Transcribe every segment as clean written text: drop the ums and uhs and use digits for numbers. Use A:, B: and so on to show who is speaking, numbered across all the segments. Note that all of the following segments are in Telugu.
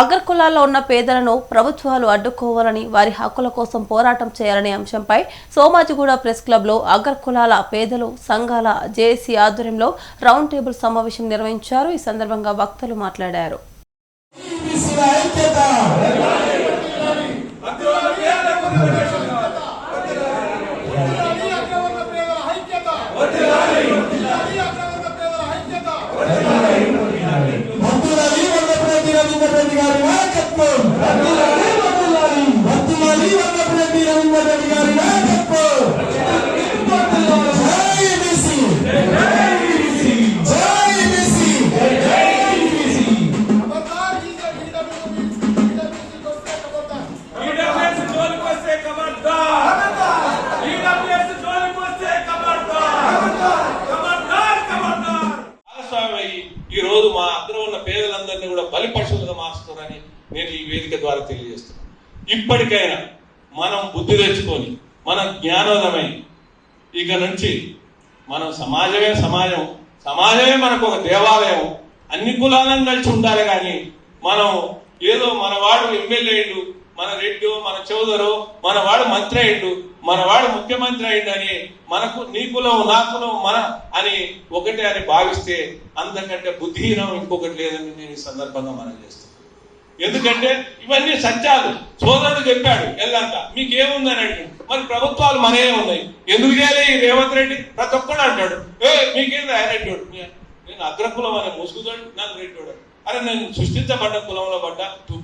A: అగ్రకులాల్లో ఉన్న పేదలను ప్రభుత్వాలు అడ్డుకోవాలని, వారి హక్కుల కోసం పోరాటం చేయాలనే అంశంపై సోమాజిగూడ ప్రెస్ క్లబ్లో అగ్రకులాల పేదలు సంఘాల జేఏసీ ఆధ్వర్యంలో రౌండ్ టేబుల్ సమావేశం నిర్వహించారు. ఈ సందర్భంగా వక్తలు మాట్లాడారు.
B: ఈ రోజు మా అగ్ర ఉన్న పేదలందరినీ కూడా బలిపశువులుగా మార్చుతారని నేను ఈ వేదిక ద్వారా తెలియజేస్తున్నాను. ఇప్పటికైనా మనం బుద్ధి తెచ్చుకొని మనం జ్ఞానోదమై ఇక నుంచి మనం సమాజమే మనకు ఒక దేవాలయం, అన్ని కులాలను కలిసి ఉండాలి. కానీ మనం ఏదో మనవాడు ఎమ్మెల్యే అయ్యిండు, మన రెడ్డి, మన చౌదరు, మనవాడు మంత్రి అయ్యిండు, మనవాడు ముఖ్యమంత్రి అయ్యిండు అని మనకు నీ కులం నా కులం మన అని ఒకటే అని భావిస్తే అంతకంటే బుద్ధిహీనం ఇంకొకటి లేదని నేను ఈ సందర్భంగా మనం చేస్తాను. ఎందుకంటే ఇవన్నీ సత్యాలు. సోదరుడు చెప్పాడు ఎల్లంక మీకేముందని అడిగాడు. మరి ప్రభుత్వాలు మనమే ఉన్నాయి, ఎందుకు చేయలే ఈ రేవంత్ రెడ్డి? ప్రతి ఒక్కడు అంటాడు మీకేంది ఆయన రెడ్డోడు, నేను అగ్రకులం అనే ముసుగుతాడు, నాకు రెడ్డోడు. అరే నేను సృష్టించబడ్డ కులంలో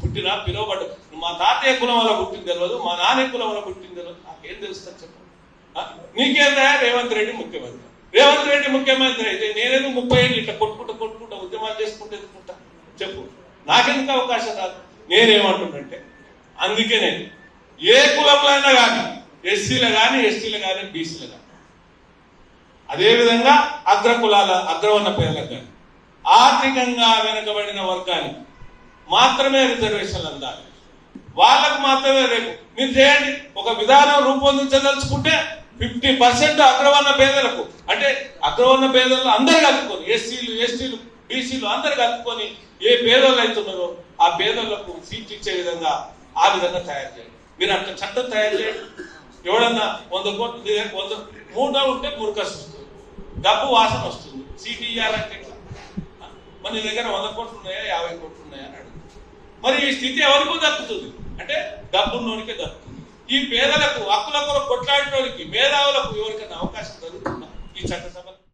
B: పుట్టినా పిలువబడ్డ, మా తాతయ్య కులం వల్ల పుట్టింది తెలియదు, మా నాన్న కులం వల్ల పుట్టింది తెలియదు, నాకేం తెలుస్తుంది చెప్పు. నీకేందా రేవంత్ రెడ్డి ముఖ్యమంత్రి? రేవంత్ రెడ్డి ముఖ్యమంత్రి అయితే నేనేదో 30 ఏళ్ళు ఇట్లా కొట్టుకుంటా ఉద్యమాలు చేసుకుంటూ ఎదుర్కొంటా చెప్పు, నాకెందుకు అవకాశం రాదు? నేనేమంటున్నంటే అందుకనే ఏ కులంలో అయినా కానీ, ఎస్సీలు కానీ, ఎస్టీలు కానీ, బీసీలు కానీ, అదేవిధంగా అగ్రవర్ణ పేదలకు కానీ, ఆర్థికంగా వెనుకబడిన వర్గానికి మాత్రమే రిజర్వేషన్లు అందాలి. వాళ్ళకు మాత్రమే రేపు మీరు చేయండి. ఒక విధానం రూపొందించదలుచుకుంటే 50% అగ్రవర్ణ పేదలకు, అంటే అగ్రవర్ణ పేదలు అందరు కలుపుకొని, ఎస్సీలు, ఎస్టీలు, బీసీలు అందరు కలుపుకొని ఏ పేదోళ్ళు అవుతున్నారో ఆ పేదోళ్లకు సీట్లు ఇచ్చే విధంగా ఆ విధంగా తయారు చేయండి. మీరు అక్కడ చట్టం తయారు చేయండి. ఎవడన్నా 100 కోట్లు 3 ఉంటే మురుకసు వస్తుంది, డబ్బు వాసన వస్తుంది. సీటు ఇవ్వాలంటే మన దగ్గర 100 కోట్లు ఉన్నాయా 50 కోట్లు ఉన్నాయా అని అడుగుతుంది. మరి ఈ స్థితి ఎవరికో దక్కుతుంది అంటే డబ్బున్నోనికే దక్కుతుంది. ఈ పేదలకు హక్కుల కొరకు కొట్లాడటానికి మేధావులకు ఎవరికైనా అవకాశం జరుగుతుందా ఈ చట్టసభ?